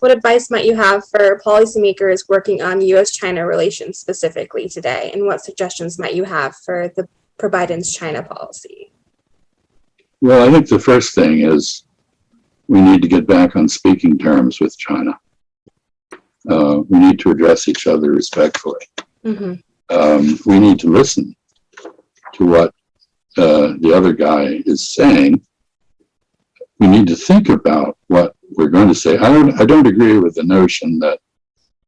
what advice might you have for policymakers working on U.S.-China relations specifically today, and what suggestions might you have for Biden's China policy? Well, I think the first thing is we need to get back on speaking terms with China. We need to address each other respectfully. We need to listen to what the other guy is saying. We need to think about what we're going to say. I don't agree with the notion that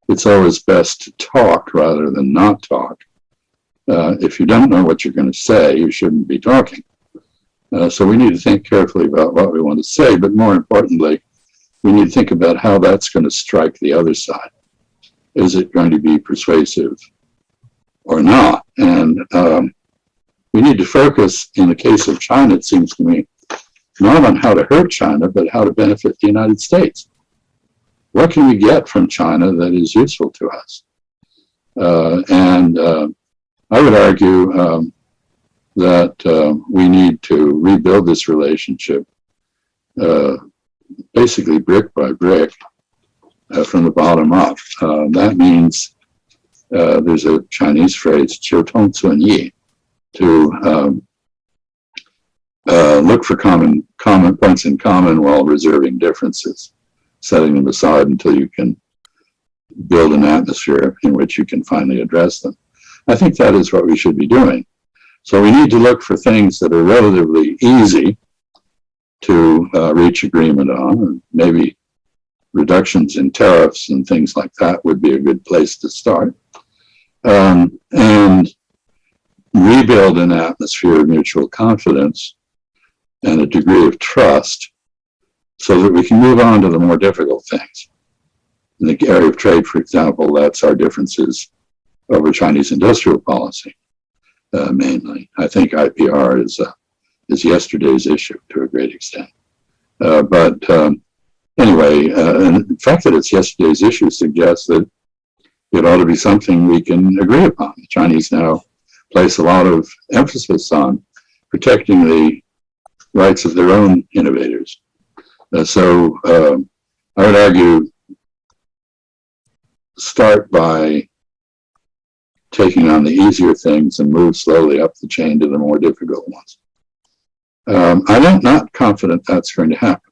it's always best to talk rather than not talk. If you don't know what you're going to say, you shouldn't be talking. So we need to think carefully about what we want to say, but more importantly, we need to think about how that's going to strike the other side. Is it going to be persuasive or not? And we need to focus, in the case of China, it seems to me, not on how to hurt China, but how to benefit the United States. What can we get from China that is useful to us? I would argue that we need to rebuild this relationship basically brick by brick from the bottom up. That means there's a Chinese phrase, 求同存异, to look for common points in common while reserving differences, setting them aside until you can build an atmosphere in which you can finally address them. I think that is what we should be doing. So we need to look for things that are relatively easy to reach agreement on, and maybe reductions in tariffs and things like that would be a good place to start. And rebuild an atmosphere of mutual confidence and a degree of trust so that we can move on to the more difficult things. In the area of trade, for example, that's our differences over Chinese industrial policy, mainly. I think IPR is yesterday's issue to a great extent. Anyway, and the fact that it's yesterday's issue suggests that it ought to be something we can agree upon. The Chinese now place a lot of emphasis on protecting the rights of their own innovators. So I would argue start by taking on the easier things and move slowly up the chain to the more difficult ones. I'm not confident that's going to happen.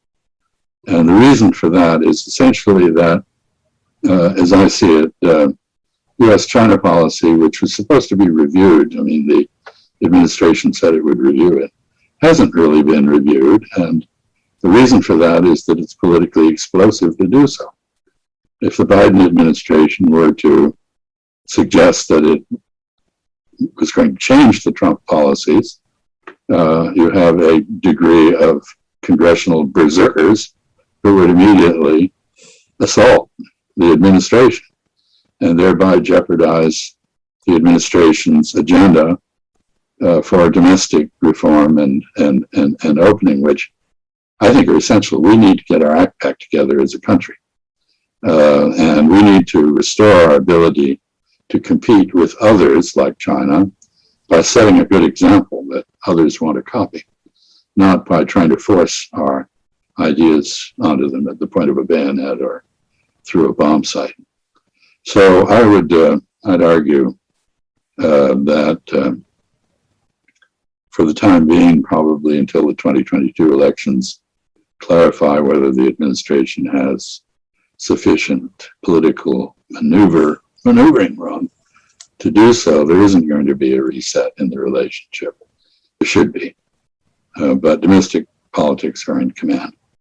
And the reason for that is essentially that, as I see it, U.S.-China policy, which was supposed to be reviewed, I mean, the administration said it would review it, hasn't really been reviewed. And the reason for that is that it's politically explosive to do so. If the Biden administration were to suggest that it was going to change the Trump policies, you have a degree of congressional berserkers who would immediately assault the administration and thereby jeopardize the administration's agenda for domestic reform and opening, which I think are essential. We need to get our act back together as a country. And we need to restore our ability to compete with others like China by setting a good example that others want to copy, not by trying to force our ideas onto them at the point of a bayonet or through a bomb site. So I'd argue that for the time being, probably until the 2022 elections clarify whether the administration has sufficient political maneuvering room to do so, there isn't going to be a reset in the relationship. There should be, but domestic politics are in command.